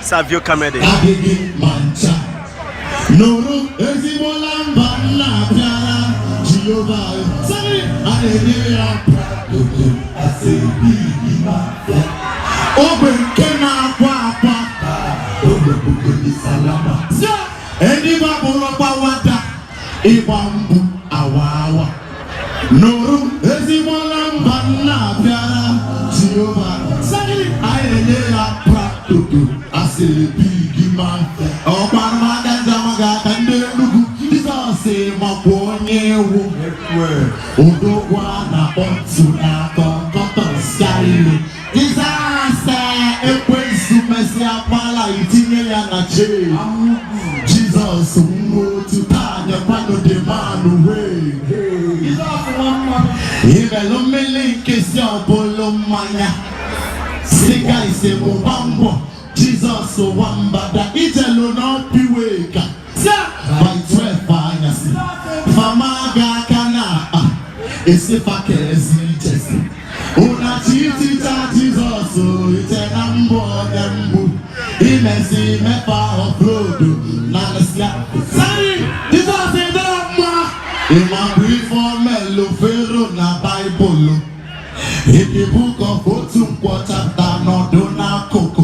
Savio comedy. Noro Ezimolamba na Piara Jehovah Sani Aleluya Asebi Imafia Obe Kena Papa Obe Bukoni Salama Sia Eni Baburo Pawada Ibambu Awawa Noro Ezimolamba na Piara Jehovah Sani Aleluya Asebi Imafia Okpara Enugu, Jesus say my boy new Odogwa na onto na konkoto sky. Disaster ekwesu mesi apala itinye ya na che. Jesus mo to tanya pano de manu way. Ibelo mele kesi opolo manya. Sika ise mo bambo. Jesus so wamba da itelo no piweka. By 12 years, Famaga Kana, it's if I can see just. Una Chita Jesus, it's a number them. Immense mepa of road, Nanasia. Sorry, Jesus in the Rama. In my brief for Mello Ferro, na Bible. In the book of Otum Quarter, no Dona Coco.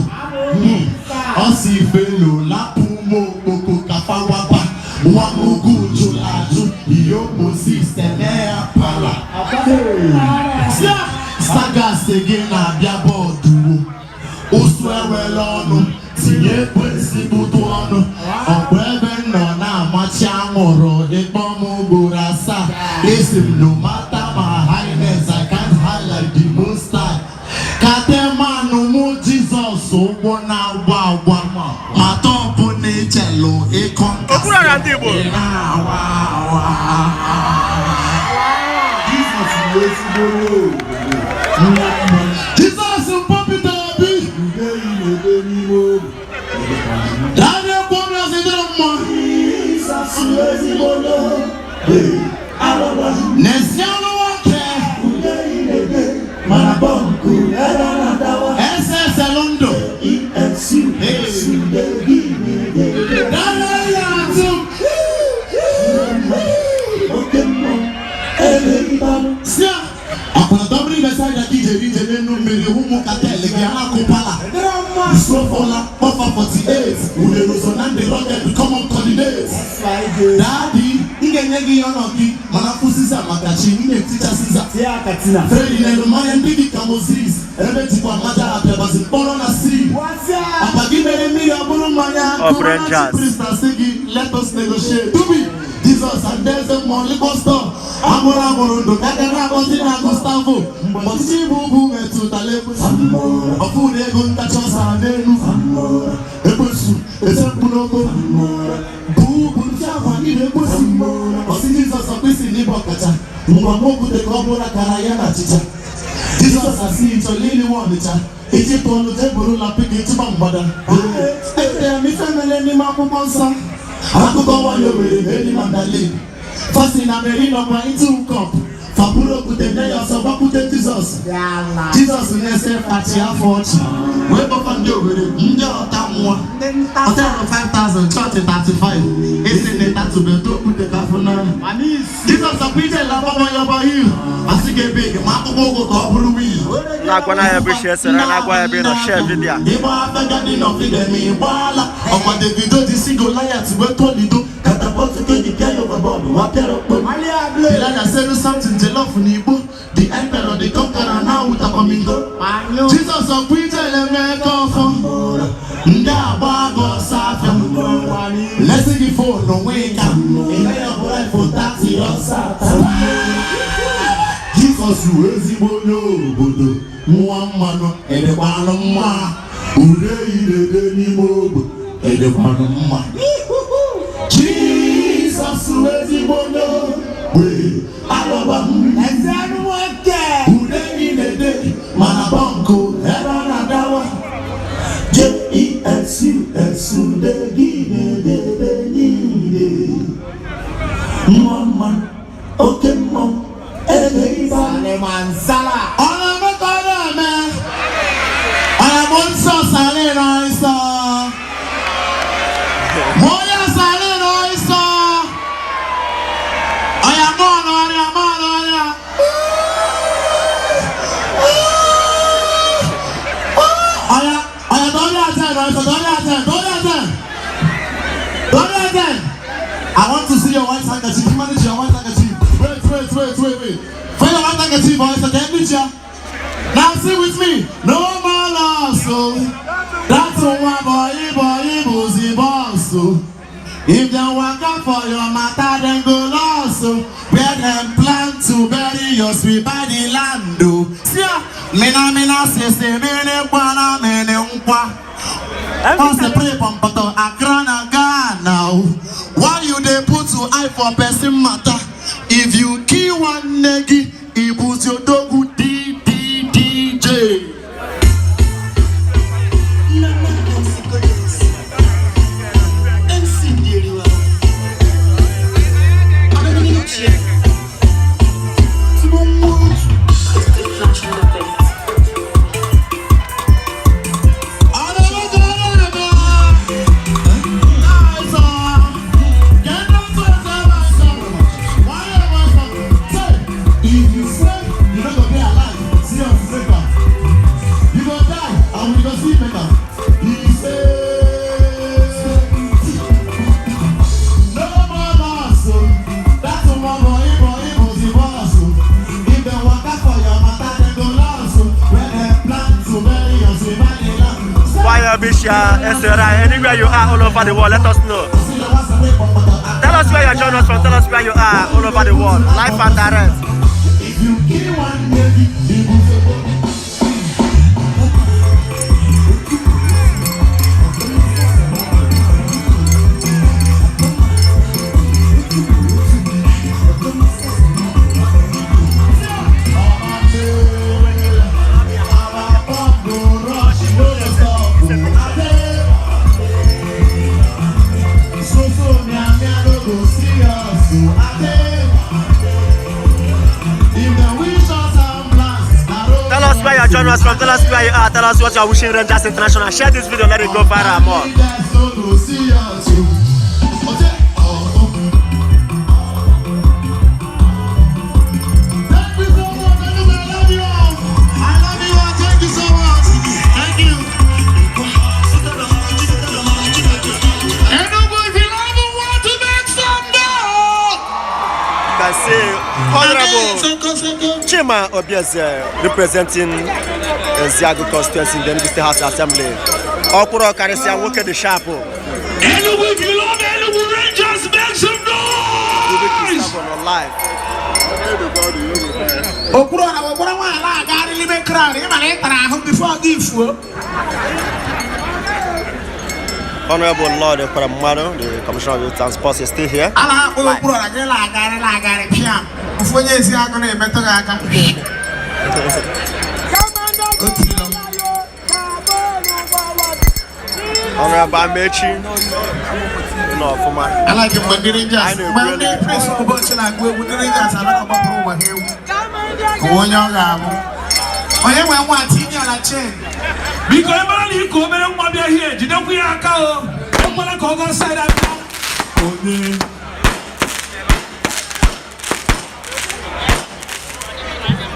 Osi Fellow, Lapumo, Coco, Kafawapa. Wamugu Julaju, Yobo system pala. Sagas again a diabodu. Uswewelono, Tie Pwesibu Duano, Okwebe Nona, Machamoro, Ebomu Burasa. Listen, no matter my highness, I can't highlight the most time. Katema no more Jesus, so one hour, Matopo Nechello, Okpara Ndigbo. Jesus Popitabi. Daniel Pomias in the Nesiano Manabonku, SS Alondo, Daddy, Daddy, Manafusiza Makachi, teacher Caesar, Katina, Freddy, Mayan Biggie Camozis, Rebecca Mada, there was in Borona Sea. What's up? Apagime me, Aburumaya, let us negotiate. To be Jesus and there's a money buster. Amora Morondo, Kakana, Bosina, Gustavo, Monsibu, to Talebus, a food egon that was a name, a person, a Sapunogo, Boo, Java, in a person, or citizens of this in Ibokata, Muamoku, the Gomora Karayana teacher. Jesus has seen to Lily Wonder, Egypt on the table, like picking to Bambada. And if I'm a name of Monsa, I could go on your way, any man that live. First in a merino by 2 cup. Faburo put the day of Sabaku Jesus. Jesus will not say at your fortune. Wake up and do with it. No, Tamwa. Hotel of 5,000, 35. Isn't it that to be told with the Cafona? Jesus of Peter Lava Yabayu. I think a big Makogo Kabului. Nagwana appreciates and Nagwa being a chef in there. If I have forgotten of it, me, Walla, or what the video, the single liars were told you to catapult to the carry of a bomb. What I said something to love Ndigbo, the emperor, the conqueror, now with a comingo. Jesus of Peter, let me go for Ndabago Safia. Let's see the phone, no wake up. For taxi or Satan. Jesus, you is the Bono, Muamano, and the Banama, Ure, the Nimo, and the Banama. Jesus, you is the Bono. And then what day? Who they in the day? Manabonko, Evanadawa. J-E-S-U-S-U, they give it. Mama, okay, mom, everybody, man, Sala. I'm a man. I'm on sauce, I I want to see your white handkerchief. Manage your white handkerchief. Wait. Find your white handkerchief, boys. Okay, picture. Now sing with me. No more loss, so that's one boy, boozy boss, so if they walk up for your matter, then go lost, so where them plan to bury your sweet by the land, do. See ya. Mina, say, mene, guana, mene, unkwa. Once the play pump, but a grana now. Why you they put to eye for person matter? If you kill one negi, he puts your dog with DJ. Anywhere you are all over the world, let us know. Tell us where you're joining us from. Tell us where you are all over the world, live and direct. Join us from. Tell us where you are. Tell us what you are wishing Rangers International. Share this video. Let it go viral more. Honorable Chima Obieze representing Ziago constituency in the Enugu State House Assembly. Okpara Karisia work the sharp. Enugu, if you love Enugu Rangers, make some noise! Honorable Lord Okpara, the Commissioner of Youth and Sports, is still here. Honorable Amechi, no, for my. I like him when the Rangers. When they play so much like we with the Rangers, I don't know over here. Go on, young I am one team on a chain. Because I'm you go over here. You don't we are cow. I'm gonna go outside that.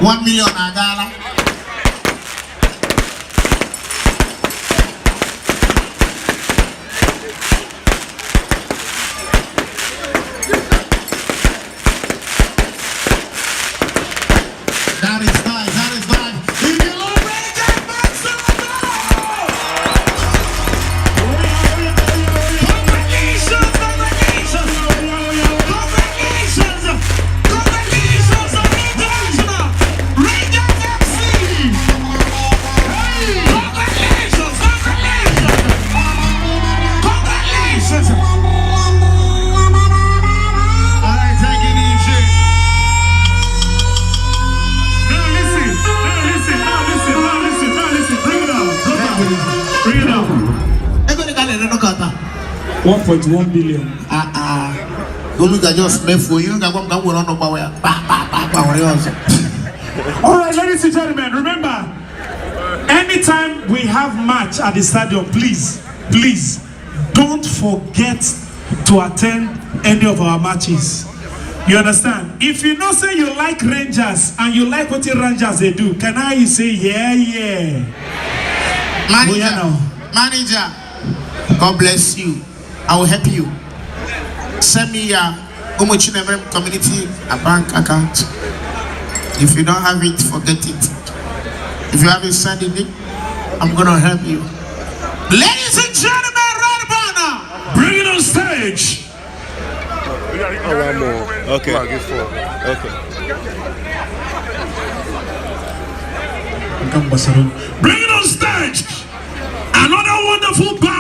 1 million agala. That is nice. If you love Rangers, make some noise! Bring it down. 1.1 billion. Alright, ladies and gentlemen, remember, anytime we have match at the stadium, please don't forget to attend any of our matches. You understand? If you know say you like Rangers and you like what the Rangers they do, can I say yeah? Manager, God bless you. I will help you. Send me your Umuchinemerem community a bank account. If you don't have it, forget it. If you haven't sent it, I'm gonna help you. Ladies and gentlemen, right about now, Bring it on stage. Okay. Okay. Bring it on stage. Another wonderful band.